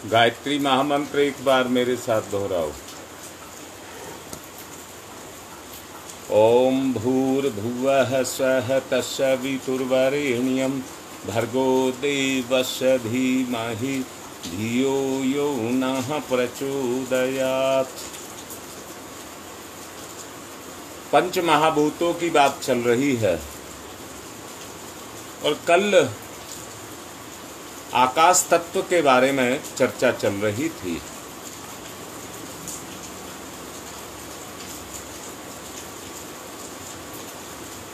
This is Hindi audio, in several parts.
गायत्री महामंत्र एक बार मेरे साथ दोहराओ। ओम भूर्भुवः स्वः तत्सवितुर्वरेण्यं भर्गो देवस्य धीमहि धियो यो नः प्रचोदयात्। पंच महाभूतों की बात चल रही है और कल आकाश तत्व के बारे में चर्चा चल रही थी।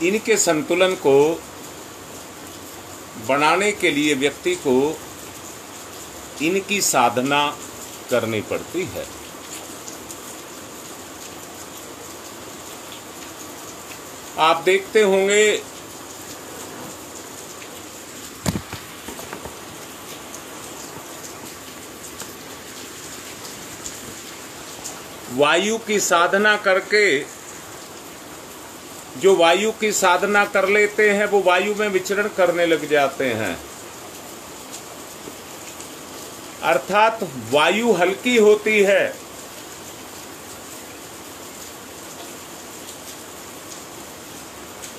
इनके संतुलन को बनाने के लिए व्यक्ति को इनकी साधना करनी पड़ती है। आप देखते होंगे वायु की साधना करके जो वायु की साधना कर लेते हैं वो वायु में विचरण करने लग जाते हैं। अर्थात वायु हल्की होती है,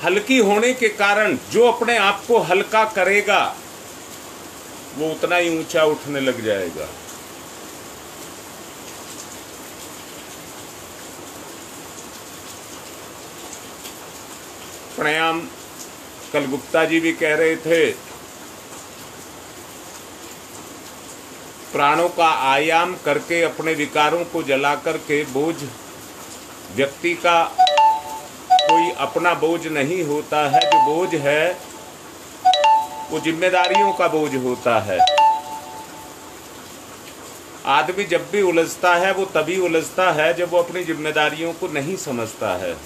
हल्की होने के कारण जो अपने आप को हल्का करेगा वो उतना ही ऊंचा उठने लग जाएगा। प्राणायाम कल गुप्ता जी भी कह रहे थे, प्राणों का आयाम करके अपने विकारों को जला करके बोझ व्यक्ति का कोई अपना बोझ नहीं होता है। जो बोझ है वो जिम्मेदारियों का बोझ होता है। आदमी जब भी उलझता है वो तभी उलझता है जब वो अपनी जिम्मेदारियों को नहीं समझता है।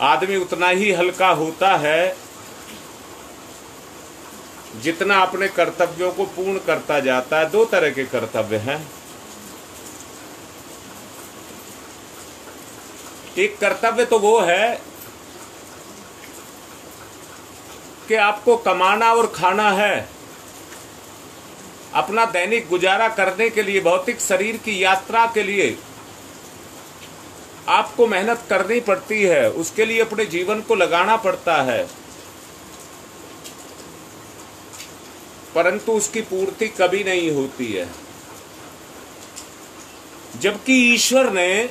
आदमी उतना ही हल्का होता है जितना अपने कर्तव्यों को पूर्ण करता जाता है। दो तरह के कर्तव्य हैं। एक कर्तव्य तो वो है कि आपको कमाना और खाना है, अपना दैनिक गुजारा करने के लिए, भौतिक शरीर की यात्रा के लिए आपको मेहनत करनी पड़ती है, उसके लिए अपने जीवन को लगाना पड़ता है। परंतु उसकी पूर्ति कभी नहीं होती है। जबकि ईश्वर ने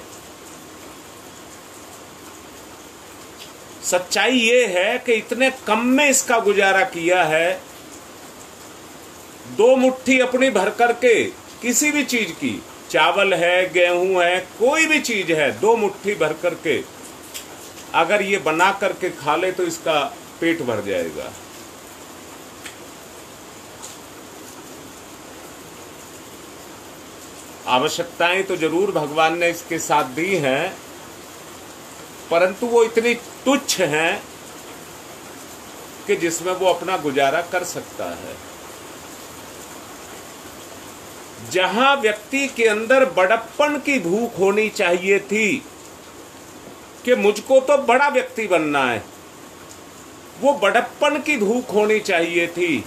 सच्चाई ये है कि इतने कम में इसका गुजारा किया है। दो मुट्ठी अपनी भर करके किसी भी चीज की, चावल है, गेहूं है, कोई भी चीज है, दो मुट्ठी भर करके अगर ये बना करके खा ले तो इसका पेट भर जाएगा। आवश्यकताएं तो जरूर भगवान ने इसके साथ दी हैं, परंतु वो इतनी तुच्छ हैं कि जिसमें वो अपना गुजारा कर सकता है। जहां व्यक्ति के अंदर बड़प्पन की भूख होनी चाहिए थी कि मुझको तो बड़ा व्यक्ति बनना है, वो बड़प्पन की भूख होनी चाहिए थी,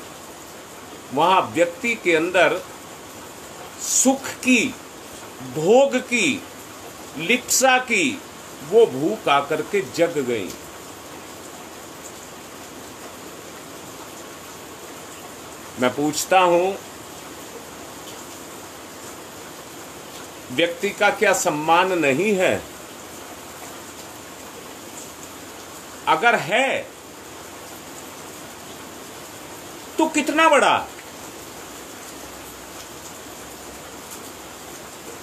वहां व्यक्ति के अंदर सुख की, भोग की, लिप्सा की वो भूख आकर के जग गई। मैं पूछता हूं, व्यक्ति का क्या सम्मान नहीं है? अगर है तो कितना बड़ा?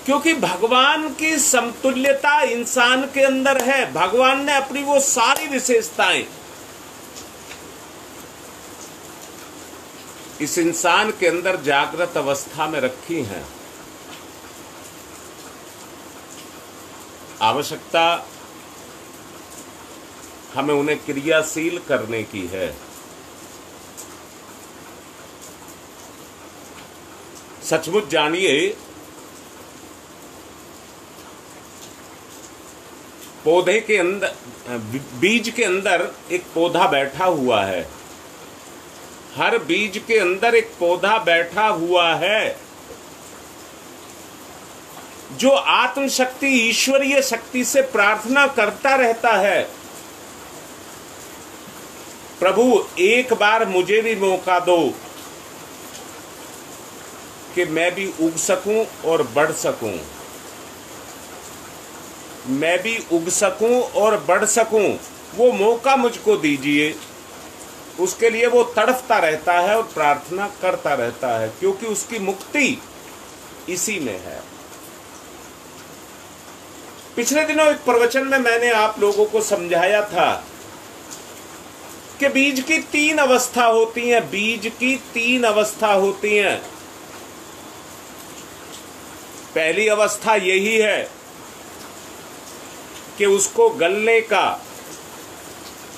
क्योंकि भगवान की समतुल्यता इंसान के अंदर है। भगवान ने अपनी वो सारी विशेषताएं इस इंसान के अंदर जागृत अवस्था में रखी हैं। आवश्यकता हमें उन्हें क्रियाशील करने की है। सचमुच जानिए, पौधे के अंदर, बीज के अंदर एक पौधा बैठा हुआ है। हर बीज के अंदर एक पौधा बैठा हुआ है जो आत्म शक्ति, ईश्वरीय शक्ति से प्रार्थना करता रहता है, प्रभु एक बार मुझे भी मौका दो कि मैं भी उग सकूं और बढ़ सकूं, मैं भी उग सकूं और बढ़ सकूं, वो मौका मुझको दीजिए। उसके लिए वो तड़फता रहता है और प्रार्थना करता रहता है, क्योंकि उसकी मुक्ति इसी में है। पिछले दिनों एक प्रवचन में मैंने आप लोगों को समझाया था कि बीज की 3 अवस्था होती हैं, बीज की 3 अवस्था होती हैं। पहली अवस्था यही है कि उसको गलने का,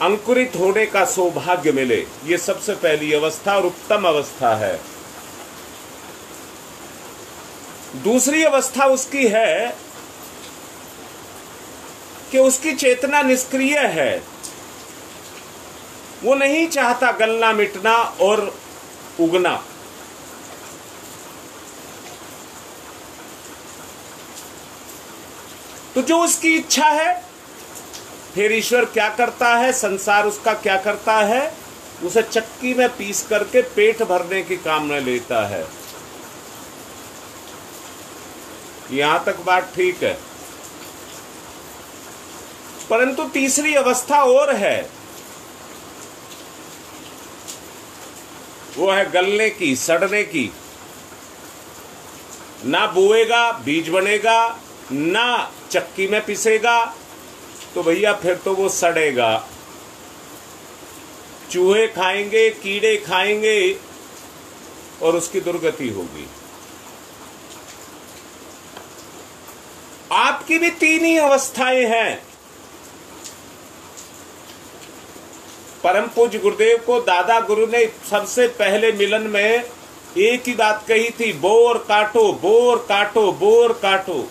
अंकुरित होने का सौभाग्य मिले। ये सबसे पहली अवस्था और उत्तम अवस्था है। दूसरी अवस्था उसकी है कि उसकी चेतना निष्क्रिय है, वो नहीं चाहता गलना, मिटना और उगना। तो जो उसकी इच्छा है, फिर ईश्वर क्या करता है, संसार उसका क्या करता है, उसे चक्की में पीस करके पेट भरने के काम में लेता है। यहां तक बात ठीक है। परंतु तीसरी अवस्था और है, वो है गलने की, सड़ने की। ना बोएगा बीज बनेगा, ना चक्की में पिसेगा, तो भैया फिर तो वो सड़ेगा। चूहे खाएंगे, कीड़े खाएंगे और उसकी दुर्गति होगी। आपकी भी 3 ही अवस्थाएं हैं। परम पूज्य गुरुदेव को दादा गुरु ने सबसे पहले मिलन में एक ही बात कही थी, बोर काटो, बोर काटो, बोर काटो।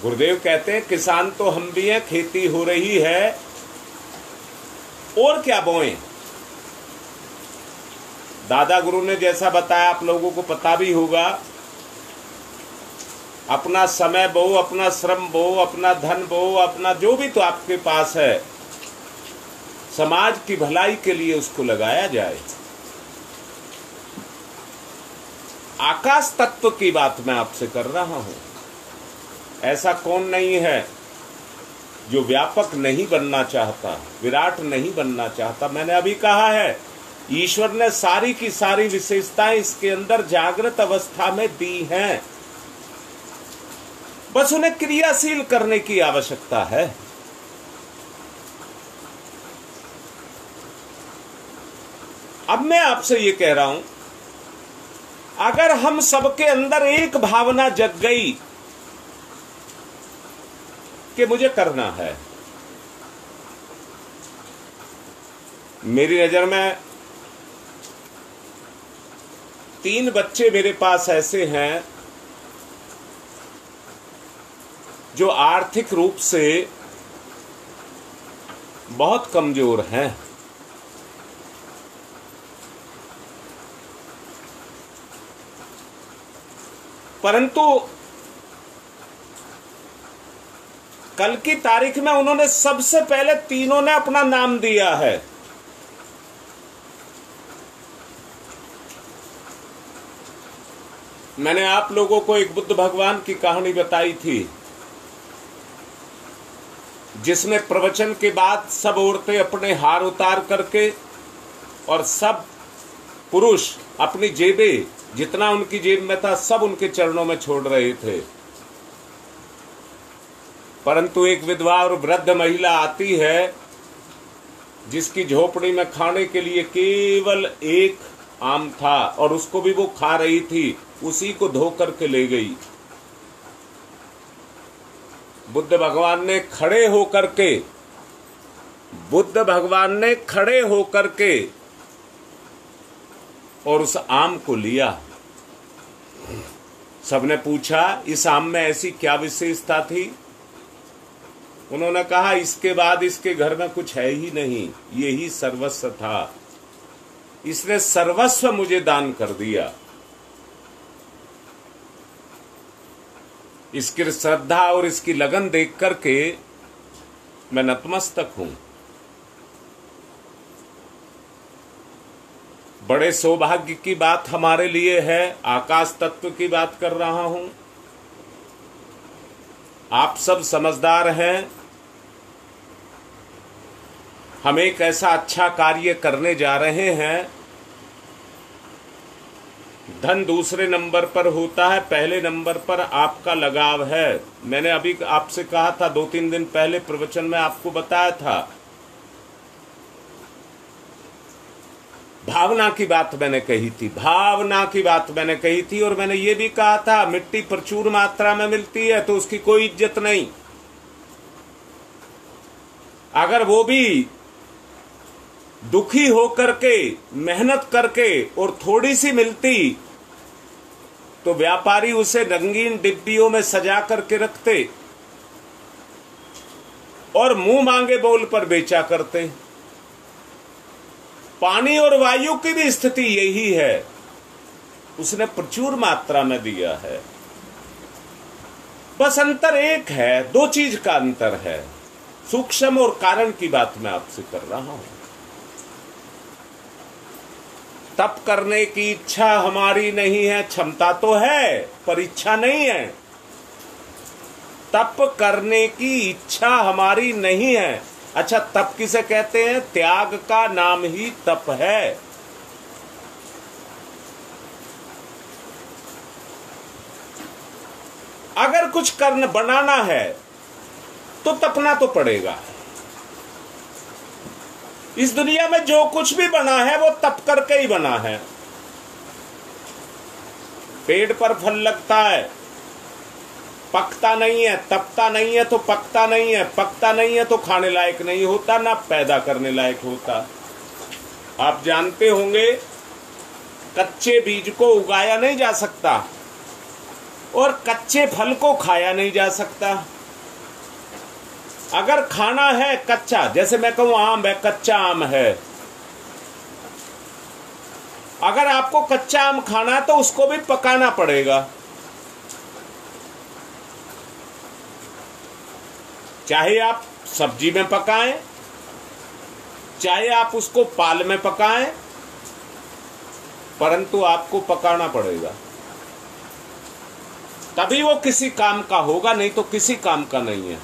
गुरुदेव कहते हैं किसान तो हम भी हैं, खेती हो रही है, और क्या बोएं। दादा गुरु ने जैसा बताया, आप लोगों को पता भी होगा, अपना समय बो, अपना श्रम बो, अपना धन बो, अपना जो भी तो आपके पास है, समाज की भलाई के लिए उसको लगाया जाए। आकाश तत्व की बात मैं आपसे कर रहा हूं। ऐसा कौन नहीं है जो व्यापक नहीं बनना चाहता, विराट नहीं बनना चाहता। मैंने अभी कहा है, ईश्वर ने सारी की सारी विशेषताएं इसके अंदर जागृत अवस्था में दी हैं, बस उन्हें क्रियाशील करने की आवश्यकता है। अब मैं आपसे ये कह रहा हूं, अगर हम सबके अंदर एक भावना जग गई कि मुझे करना है। मेरी नजर में 3 बच्चे मेरे पास ऐसे हैं जो आर्थिक रूप से बहुत कमजोर हैं। परंतु कल की तारीख में उन्होंने सबसे पहले तीनों ने अपना नाम दिया है। मैंने आप लोगों को एक बुद्ध भगवान की कहानी बताई थी, जिसमें प्रवचन के बाद सब औरतें अपने हार उतार करके और सब पुरुष अपनी जेबें, जितना उनकी जेब में था, सब उनके चरणों में छोड़ रहे थे। परंतु एक विधवा और वृद्ध महिला आती है, जिसकी झोपड़ी में खाने के लिए केवल एक आम था और उसको भी वो खा रही थी, उसी को धो करके ले गई। बुद्ध भगवान ने खड़े होकर के, बुद्ध भगवान ने खड़े होकर के और उस आम को लिया। सबने पूछा, इस आम में ऐसी क्या विशेषता थी? उन्होंने कहा इसके बाद इसके घर में कुछ है ही नहीं, यही सर्वस्व था, इसने सर्वस्व मुझे दान कर दिया। इसकी श्रद्धा और इसकी लगन देख करके मैं नतमस्तक हूं। बड़े सौभाग्य की बात हमारे लिए है, आकाश तत्व की बात कर रहा हूं। आप सब समझदार हैं। हम एक ऐसा अच्छा कार्य करने जा रहे हैं। धन दूसरे नंबर पर होता है, पहले नंबर पर आपका लगाव है। मैंने अभी आपसे कहा था, 2-3 दिन पहले प्रवचन में आपको बताया था, भावना की बात मैंने कही थी, भावना की बात मैंने कही थी। और मैंने ये भी कहा था, मिट्टी प्रचुर मात्रा में मिलती है तो उसकी कोई इज्जत नहीं। अगर वो भी दुखी होकर के मेहनत करके और थोड़ी सी मिलती तो व्यापारी उसे रंगीन डिब्बियों में सजा करके रखते और मुंह मांगे बोल पर बेचा करते। पानी और वायु की भी स्थिति यही है, उसने प्रचुर मात्रा में दिया है। बस अंतर एक है, 2 चीज का अंतर है, सूक्ष्म और कारण की बात मैं आपसे कर रहा हूं। तप करने की इच्छा हमारी नहीं है, क्षमता तो है पर इच्छा नहीं है। तप करने की इच्छा हमारी नहीं है। अच्छा, तप किसे कहते हैं? त्याग का नाम ही तप है। अगर कुछ करना बनाना है तो तपना तो पड़ेगा। इस दुनिया में जो कुछ भी बना है वो तप करके ही बना है। पेड़ पर फल लगता है, पकता नहीं है, तपता नहीं है तो पकता नहीं है, पकता नहीं है तो खाने लायक नहीं होता, ना पैदा करने लायक होता। आप जानते होंगे, कच्चे बीज को उगाया नहीं जा सकता और कच्चे फल को खाया नहीं जा सकता। अगर खाना है कच्चा, जैसे मैं कहूं आम है, कच्चा आम है, अगर आपको कच्चा आम खाना है तो उसको भी पकाना पड़ेगा। चाहे आप सब्जी में पकाएं, चाहे आप उसको पाल में पकाएं, परंतु आपको पकाना पड़ेगा, तभी वो किसी काम का होगा, नहीं तो किसी काम का नहीं है।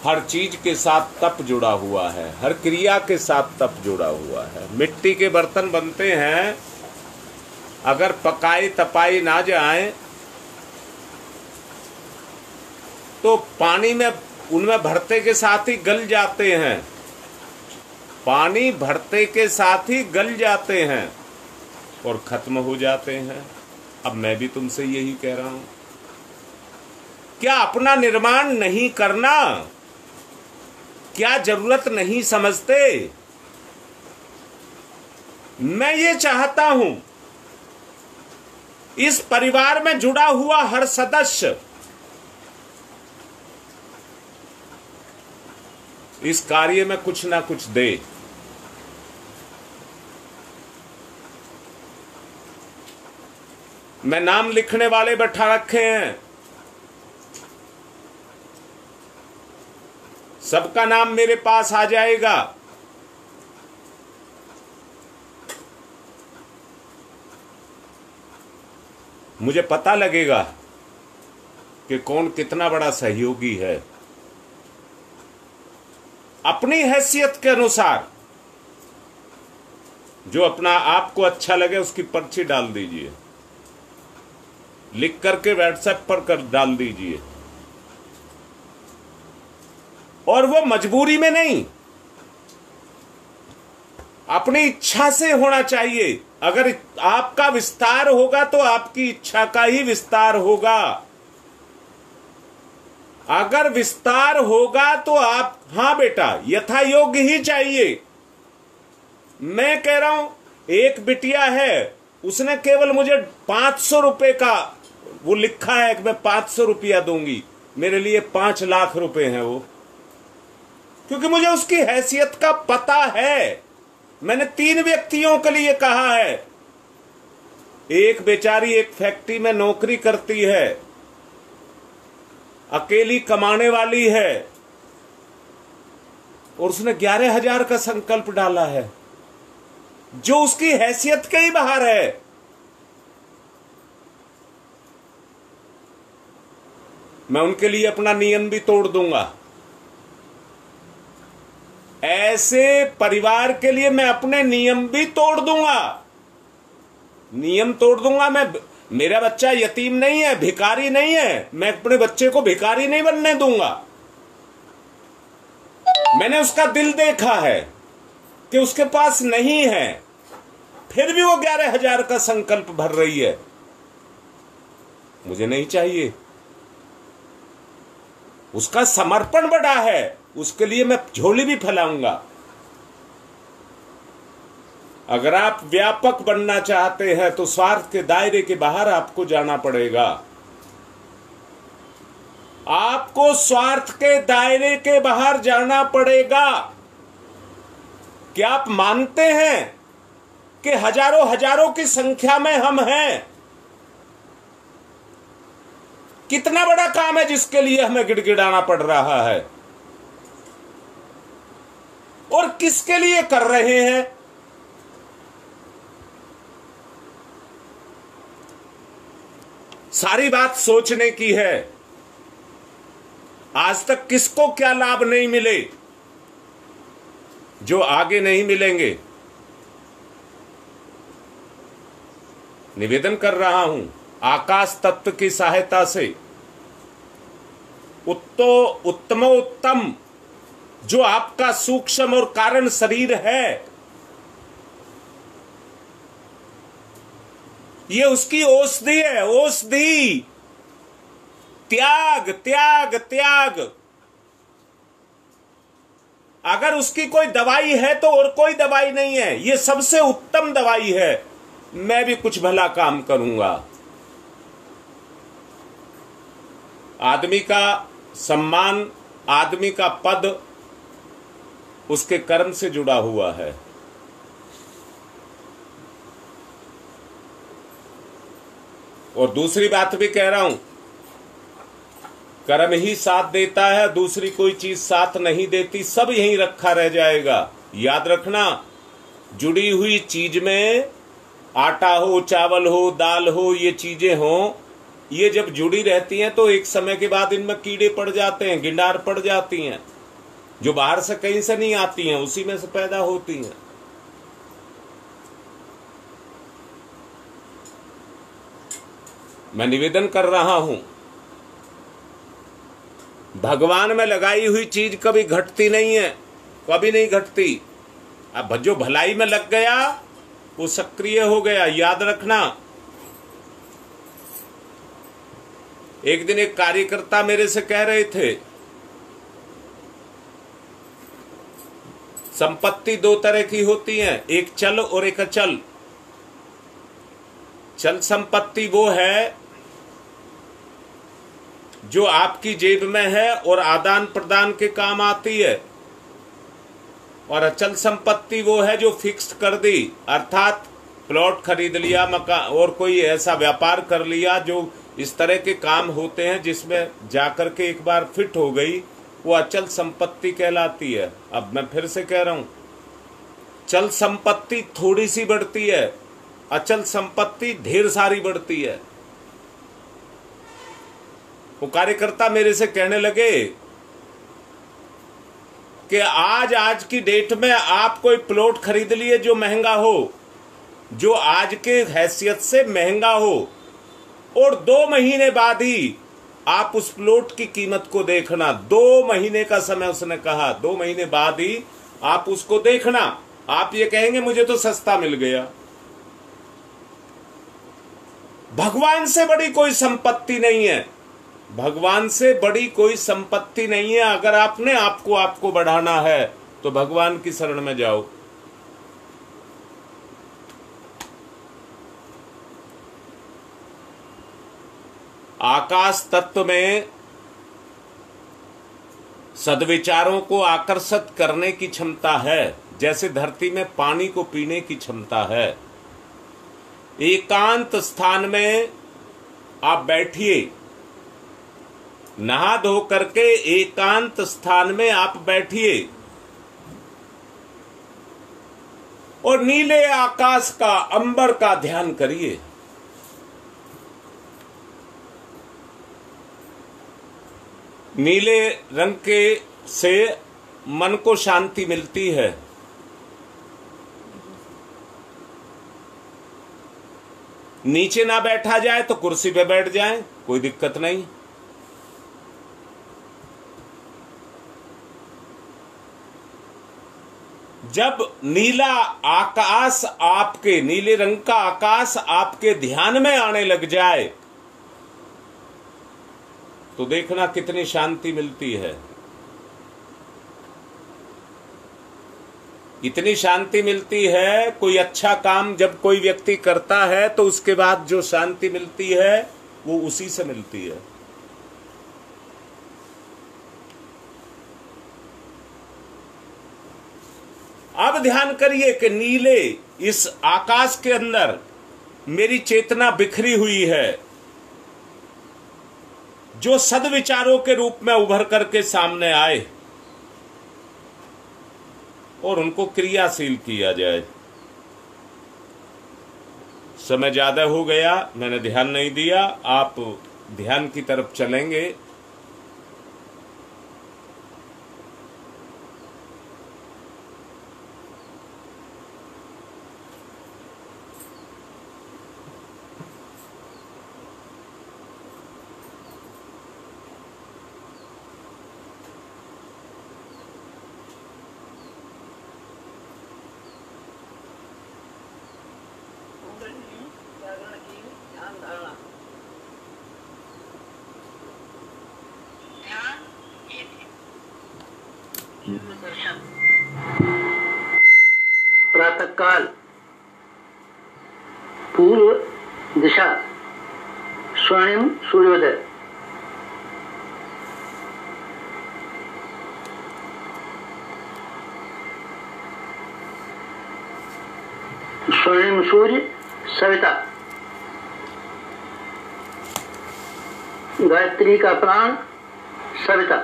हर चीज के साथ तप जुड़ा हुआ है, हर क्रिया के साथ तप जुड़ा हुआ है। मिट्टी के बर्तन बनते हैं, अगर पकाई तपाई ना जाए तो पानी में उनमें भरते के साथ ही गल जाते हैं, पानी भरते के साथ ही गल जाते हैं और खत्म हो जाते हैं। अब मैं भी तुमसे यही कह रहा हूं, क्या अपना निर्माण नहीं करना? क्या जरूरत नहीं समझते? मैं ये चाहता हूं, इस परिवार में जुड़ा हुआ हर सदस्य इस कार्य में कुछ ना कुछ दे। मैं नाम लिखने वाले बैठा रखे हैं, सबका नाम मेरे पास आ जाएगा। मुझे पता लगेगा कि कौन कितना बड़ा सहयोगी है। अपनी हैसियत के अनुसार जो अपना आपको अच्छा लगे उसकी पर्ची डाल दीजिए, लिख करके व्हाट्सएप पर कर डाल दीजिए। और वो मजबूरी में नहीं, अपनी इच्छा से होना चाहिए। अगर आपका विस्तार होगा तो आपकी इच्छा का ही विस्तार होगा। अगर विस्तार होगा तो आप, हां बेटा, यथा योग्य ही चाहिए। मैं कह रहा हूं, एक बिटिया है, उसने केवल मुझे 500 रुपए का वो लिखा है कि मैं 500 रुपया दूंगी, मेरे लिए 5 लाख रुपए हैं वो, क्योंकि मुझे उसकी हैसियत का पता है। मैंने 3 व्यक्तियों के लिए कहा है। एक बेचारी एक फैक्ट्री में नौकरी करती है, अकेली कमाने वाली है, और उसने 11,000 का संकल्प डाला है, जो उसकी हैसियत के ही बाहर है। मैं उनके लिए अपना नियम भी तोड़ दूंगा। ऐसे परिवार के लिए मैं अपने नियम भी तोड़ दूंगा, नियम तोड़ दूंगा। मेरा बच्चा यतीम नहीं है, भिखारी नहीं है, मैं अपने बच्चे को भिखारी नहीं बनने दूंगा। मैंने उसका दिल देखा है कि उसके पास नहीं है, फिर भी वो 11,000 का संकल्प भर रही है। मुझे नहीं चाहिए। उसका समर्पण बड़ा है, उसके लिए मैं झोली भी फैलाऊंगा। अगर आप व्यापक बनना चाहते हैं तो स्वार्थ के दायरे के बाहर आपको जाना पड़ेगा। आपको स्वार्थ के दायरे के बाहर जाना पड़ेगा। क्या आप मानते हैं कि हजारों हजारों की संख्या में हम हैं? कितना बड़ा काम है जिसके लिए हमें गिड़गिड़ाना पड़ रहा है, और किसके लिए कर रहे हैं? सारी बात सोचने की है। आज तक किसको क्या लाभ नहीं मिले जो आगे नहीं मिलेंगे। निवेदन कर रहा हूं आकाश तत्व की सहायता से, उत्तमोत्तम जो आपका सूक्ष्म और कारण शरीर है, ये उसकी औषधि है। औषधि, त्याग त्याग त्याग। अगर उसकी कोई दवाई है तो और कोई दवाई नहीं है, ये सबसे उत्तम दवाई है। मैं भी कुछ भला काम करूंगा। आदमी का सम्मान, आदमी का पद उसके कर्म से जुड़ा हुआ है। और दूसरी बात भी कह रहा हूं, कर्म ही साथ देता है, दूसरी कोई चीज साथ नहीं देती। सब यहीं रखा रह जाएगा। याद रखना, जुड़ी हुई चीज में आटा हो, चावल हो, दाल हो, ये चीजें हो, ये जब जुड़ी रहती हैं तो एक समय के बाद इनमें कीड़े पड़ जाते हैं, गिंडार पड़ जाती हैं, जो बाहर से कहीं से नहीं आती हैं, उसी में से पैदा होती हैं। मैं निवेदन कर रहा हूं, भगवान में लगाई हुई चीज कभी घटती नहीं है, कभी नहीं घटती। अब जो भलाई में लग गया वो सक्रिय हो गया। याद रखना, एक दिन एक कार्यकर्ता मेरे से कह रहे थे, संपत्ति 2 तरह की होती है, एक चल और एक अचल। चल संपत्ति वो है जो आपकी जेब में है और आदान प्रदान के काम आती है, और अचल संपत्ति वो है जो फिक्स्ड कर दी, अर्थात प्लॉट खरीद लिया, मकान और कोई ऐसा व्यापार कर लिया जो इस तरह के काम होते हैं जिसमें जाकर के एक बार फिट हो गई, वो अचल संपत्ति कहलाती है। अब मैं फिर से कह रहा हूं, चल संपत्ति थोड़ी सी बढ़ती है, अचल संपत्ति ढेर सारी बढ़ती है। वो कार्यकर्ता मेरे से कहने लगे कि आज की डेट में आप कोई प्लॉट खरीद लिए जो महंगा हो, जो आज के हैसियत से महंगा हो, और 2 महीने बाद ही आप उस प्लॉट की कीमत को देखना। 2 महीने का समय उसने कहा, 2 महीने बाद ही आप उसको देखना। आप ये कहेंगे मुझे तो सस्ता मिल गया। भगवान से बड़ी कोई संपत्ति नहीं है, भगवान से बड़ी कोई संपत्ति नहीं है। अगर आपने आपको बढ़ाना है तो भगवान की शरण में जाओ। आकाश तत्व में सद्विचारों को आकर्षित करने की क्षमता है, जैसे धरती में पानी को पीने की क्षमता है। एकांत स्थान में आप बैठिए, नहा धो करके एकांत स्थान में आप बैठिए और नीले आकाश का, अंबर का ध्यान करिए। नीले रंग के से मन को शांति मिलती है। नीचे ना बैठा जाए तो कुर्सी पे बैठ जाए, कोई दिक्कत नहीं। जब नीला आकाश आपके, नीले रंग का आकाश आपके ध्यान में आने लग जाए तो देखना कितनी शांति मिलती है। इतनी शांति मिलती है, कोई अच्छा काम जब कोई व्यक्ति करता है तो उसके बाद जो शांति मिलती है वो उसी से मिलती है। अब ध्यान करिए कि नीले इस आकाश के अंदर मेरी चेतना बिखरी हुई है, जो सद्विचारों के रूप में उभर करके सामने आए और उनको क्रियाशील किया जाए। समय ज्यादा हो गया, मैंने ध्यान नहीं दिया। आप ध्यान की तरफ चलेंगे। प्रातः काल, पूर्व दिशा, स्वर्णिम सूर्योदय। स्वर्णिम सूर्य सविता, गायत्री का प्राण सविता।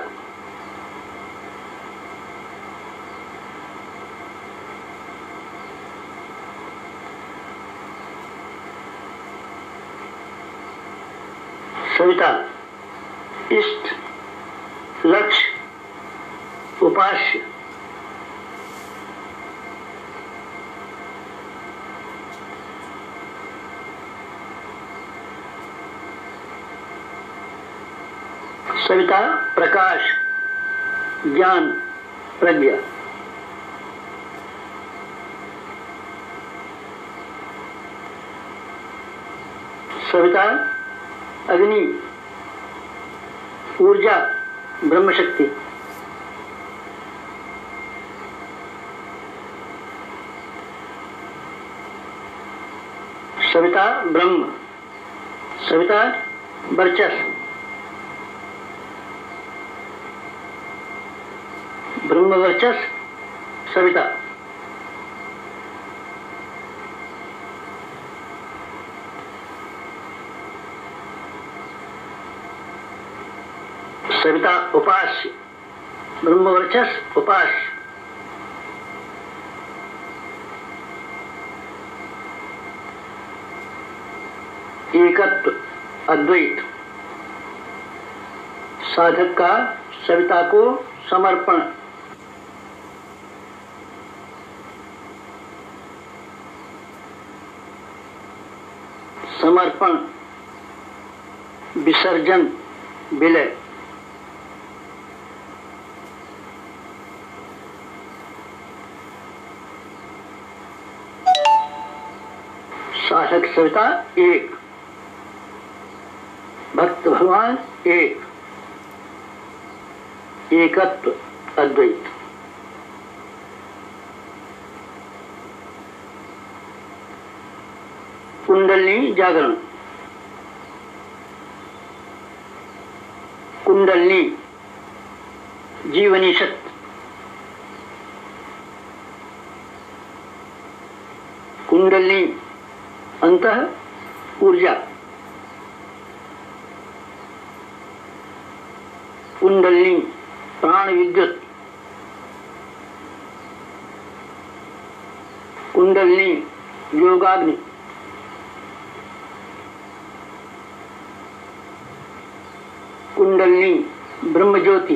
सविता इष्ट, लक्ष्य, उपास्य। सविता प्रकाश, ज्ञान, प्रज्ञा। सविता अग्नि, ऊर्जा, ब्रह्मशक्ति। सविता ब्रह्म, सविता वर्चस्व, ब्रह्म वर्चस्व सविता। सविता उपास्य, ब्रह्म वर्चस्व उपास्य। एकत्व, अद्वैत। साधक का सविता को समर्पण। समर्पण, विसर्जन, विलय। साधक सविता एक, भक्त भगवान एक, एकत्व, अद्वैत। कुंडलिनी जागरण। कुंडलनी जीवनी शक्ति, कुंडलनी अंतः ऊर्जा, कुंडलनी प्राण विद्युत, कुंडलनी योगाग्नि, कुंडलनी ब्रह्म ज्योति,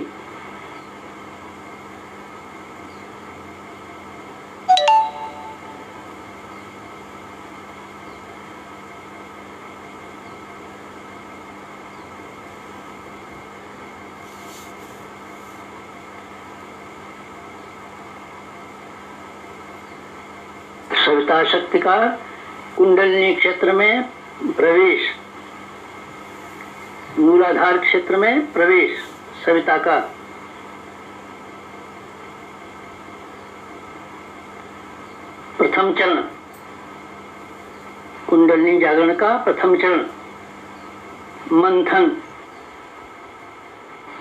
सविता शक्ति का कुंडलिनी क्षेत्र में प्रवेश, मूलाधार क्षेत्र में प्रवेश सविता का, प्रथम चरण कुंडलिनी जागरण का प्रथम चरण मंथन,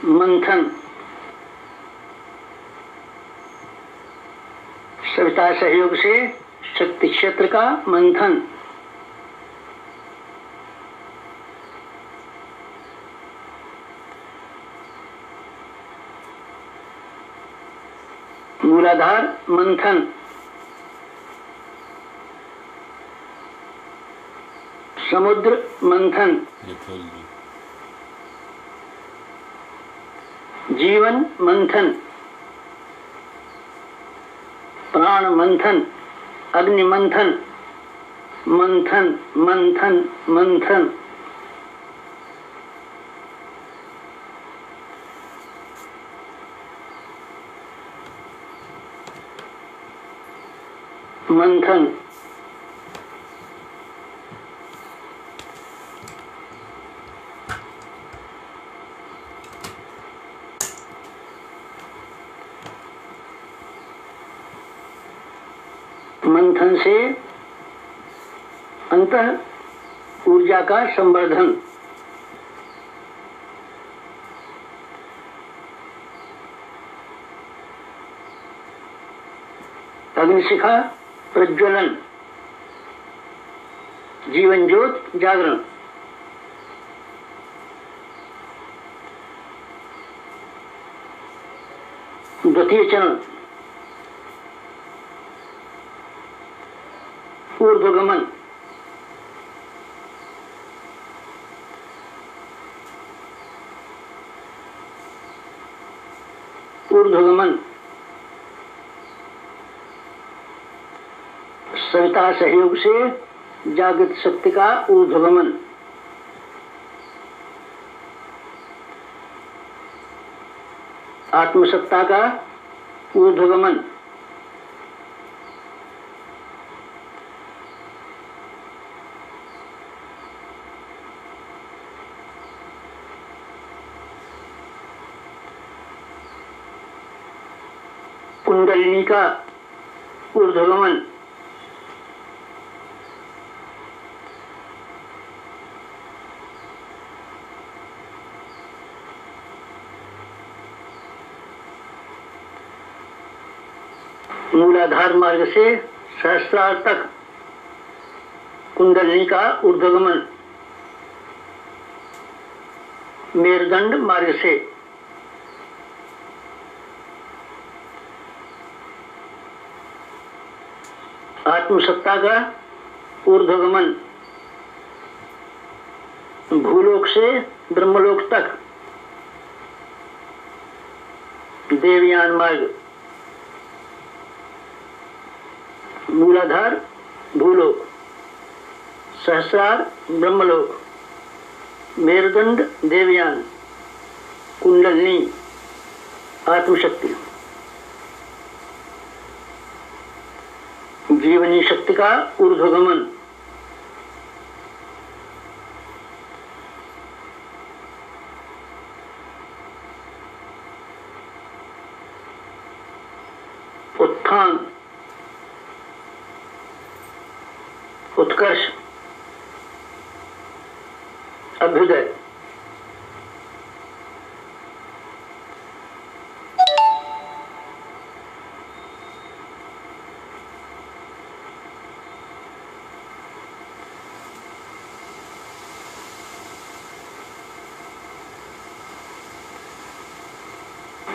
मंथन सविता सहयोग से शक्ति क्षेत्र का मंथन, मूलाधार मंथन, समुद्र मंथन, जीवन मंथन, प्राण मंथन, अग्नि मंथन, मंथन मंथन मंथन, मंथन, मंथन से अंतः ऊर्जा का संवर्धन, अग्निशिखा प्रज्वलन, जीवन ज्योत जागरण, द्वितीय चरण ऊर्ध्वगमन, ऊर्ध्वगमन सविता सहयोग से जागृत शक्ति का ऊर्ध्वगमन, आत्मसत्ता का ऊर्ध्वगमन, कुंडलिनी का ऊर्ध्वगमन, मूलाधार मार्ग से सहस्रार तक कुंडलिनी का ऊर्ध्वगमन, मेरुदंड मार्ग से आत्मसत्ता का ऊर्ध्वगमन, भूलोक से ब्रह्मलोक तक देवयान मार्ग, मूलाधार भूलोक, सहस्रार ब्रह्मलोक, मेरुदंड देवयान, कुंडलिनी आत्मशक्ति, जीवनी शक्ति का ऊर्ध्वगमन, उत्थान, उत्कर्ष, अभ्युदय,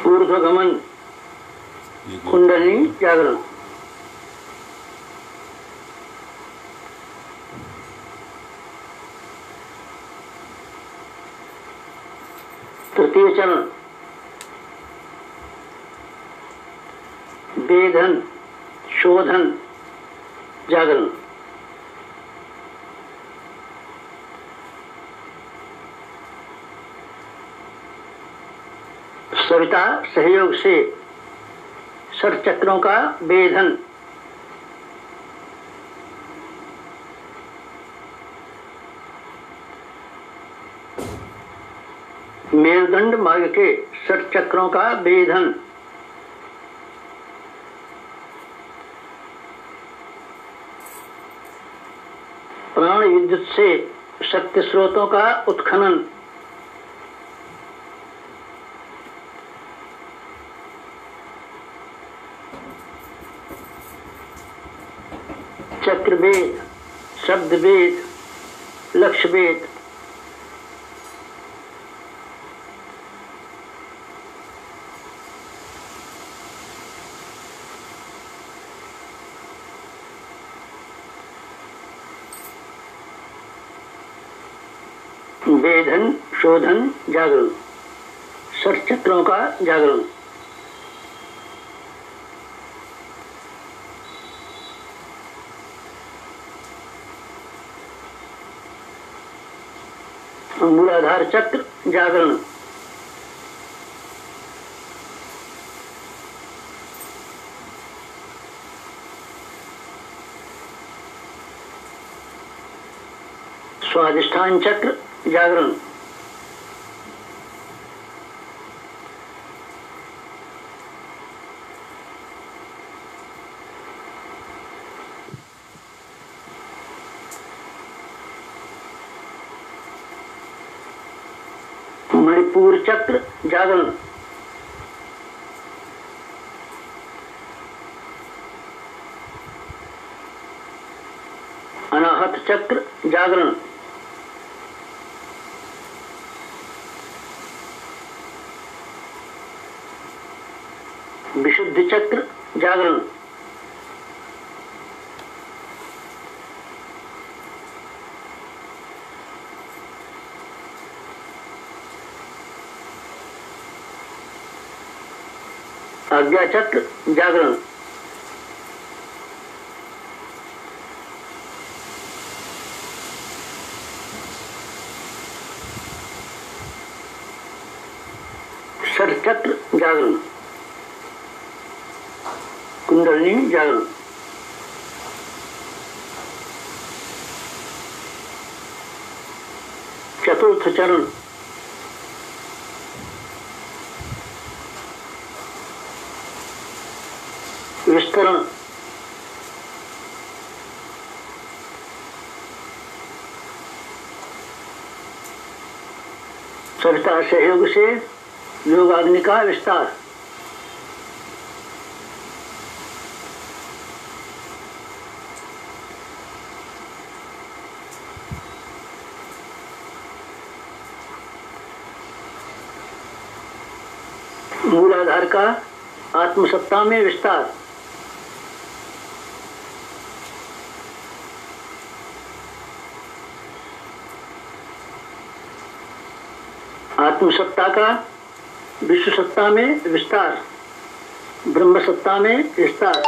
ऊर्ध्वगमन कुंडलिनी जागरण। तृतीय चरण वेधन शोधन जागरण। सविता सहयोग से षट चक्रों का वेधन। मेरुदंड मार्ग के षट चक्रों का वेधन। प्राण विद्युत से शक्ति स्रोतों का उत्खनन। चक्रवेद शब्दवेद लक्ष्यवेद। वेधन शोधन जागरण षट चक्रों का जागरण। मूलाधार चक्र जागरण। स्वादिष्ठान चक्र जागरण। मणिपुर चक्र जागरण। अनाहत चक्र जागरण। विशुद्धि चक्र जागरण। आज्ञा चक्र जागरण। षट चक्र जागरण। कुंडलिनी जागरण। चतुर्थ चरण विस्तरण। सविता सहयोग से योगाग्नि का विस्तार। मूलाधार का आत्मसत्ता में विस्तार। आत्मसत्ता का विश्व सत्ता में विस्तार। ब्रह्म सत्ता में विस्तार।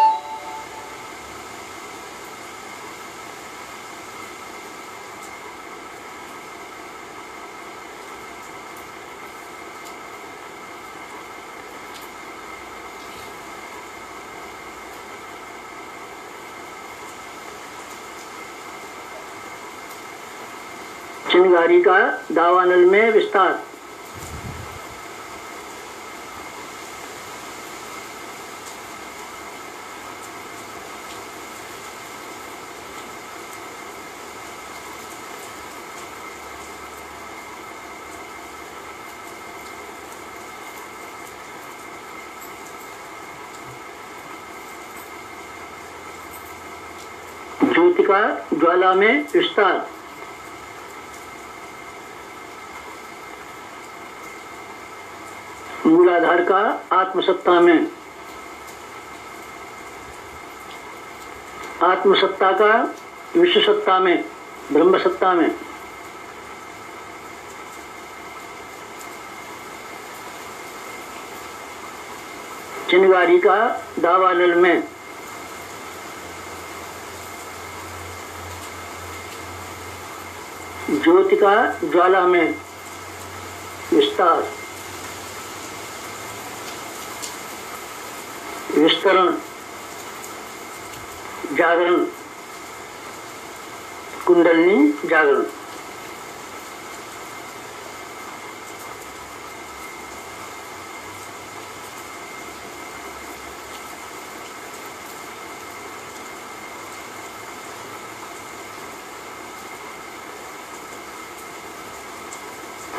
चिंगारी का दावानल में विस्तार। ज्योति का ज्वाला में विस्तार। मूलाधार का आत्मसत्ता में, आत्मसत्ता का विश्व सत्ता में, ब्रह्म सत्ता में, चिंगारी का दावानल में, ज्योति का ज्वाला में विस्तार, विस्तरण, जागरण, कुंडलिनी जागरण।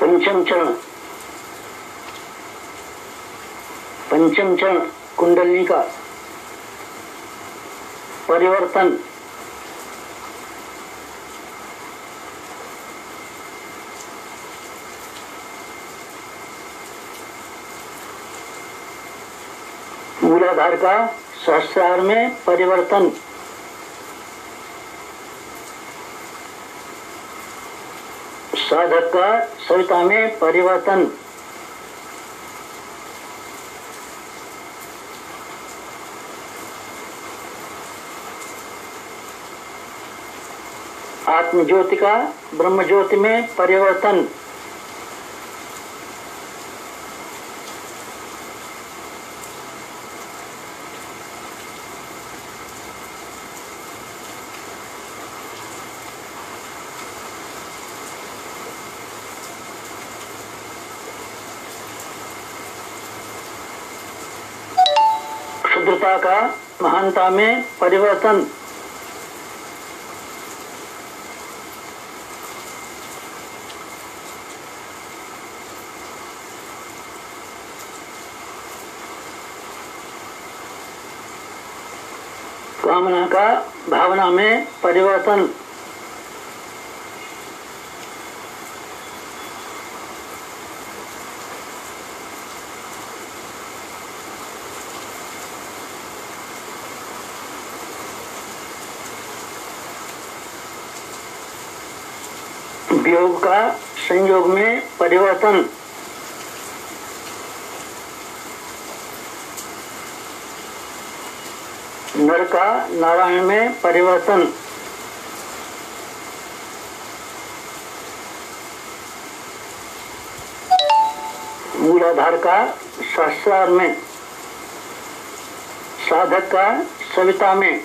पंचम चरण, पंचम चरण कुंडलिनी का परिवर्तन, मूलाधार का सहस्रार में परिवर्तन, साधक का सविता में परिवर्तन, आत्म ज्योति का ब्रह्म ज्योति में परिवर्तन, क्षुद्रता का महानता में परिवर्तन, कामना का भावना में परिवर्तन, वियोग का संयोग में परिवर्तन, नर का नारायण में परिवर्तन, मूलाधार का सहस्रार में, साधक का सविता में,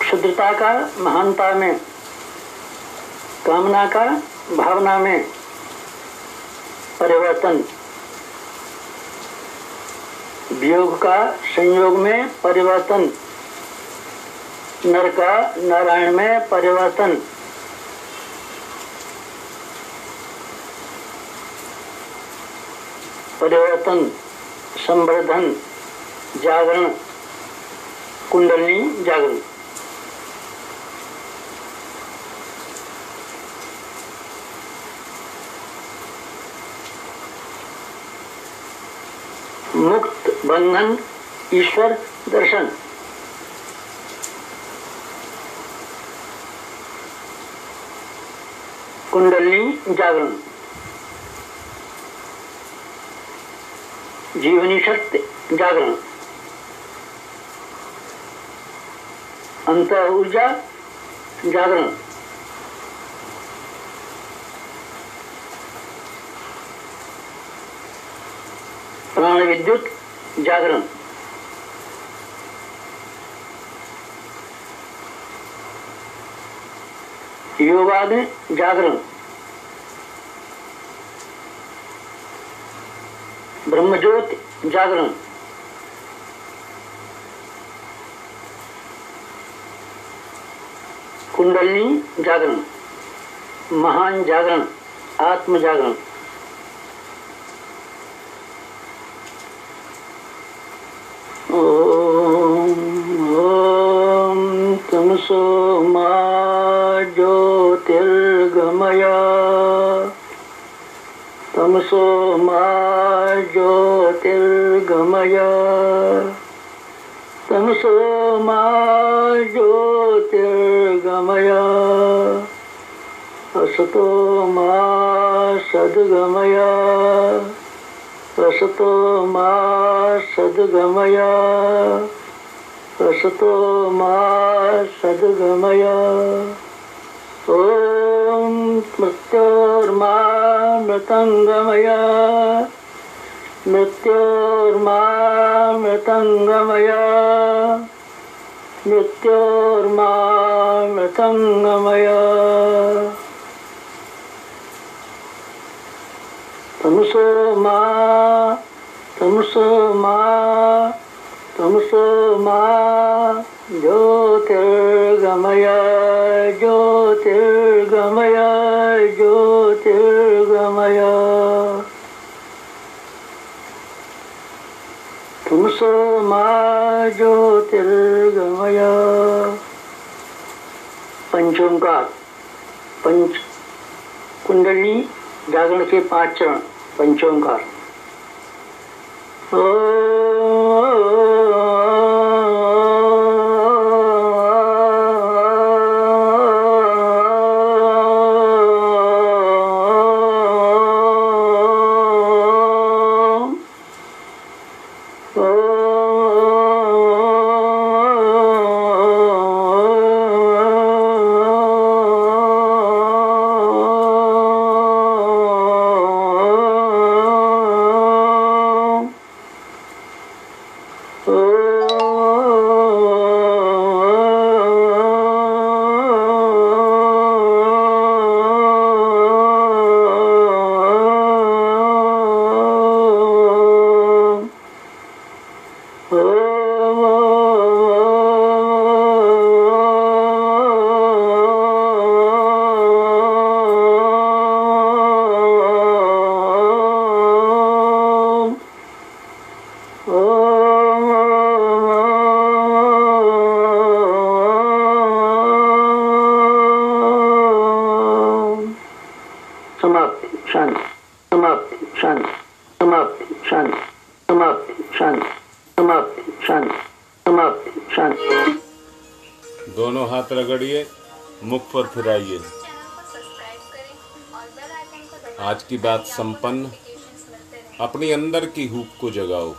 क्षुद्रता का महानता में, कामना का भावना में परिवर्तन, वियोग का संयोग में परिवर्तन, नर का नारायण में परिवर्तन, परिवर्तन, संवर्धन, जागरण, कुंडलिनी जागरण। मुक्त बंधन ईश्वर दर्शन, कुंडलिनी जागरण, जीवनी शक्ति जागरण, अंतर ऊर्जा जागरण, प्राण विद्युत जागरण, योगाग्नि जागरण, ब्रह्मज्योति जागरण, कुंडलिनी जागरण, महान जागरण, आत्म जागरण। तमसो मा ज्योतिर्गमय तमसो मा ज्योतिर्गमय तमसो मा ज्योतिर्गमय असतो मा सद्गमय असतो मा सद्गमय असतो मा सद्गमय ओम मृत्योर्मा मृतंगमय मृत्योर्मा मृतंगमय मृत्योर्मा मृतंगमय तमसो मा तमसो मा तमसो मा ज्योतिर्गमय ज्योतिर्गमय ज्योतिर्गमय तमसो मा ज्योतिर्गमय। पंचोंकार पंच कुंडली जागरण के 5 चरण पंचोंकार। समाप्ति शांति समाप्ति शांति समाप्ति शांति समाप्ति शांति समाप्ति शांति समाप्ति शांति। दोनों हाथ रगड़िए, मुख पर फिराइए। आज की बात संपन्न। अपनी अंदर की हुक को जगाओ।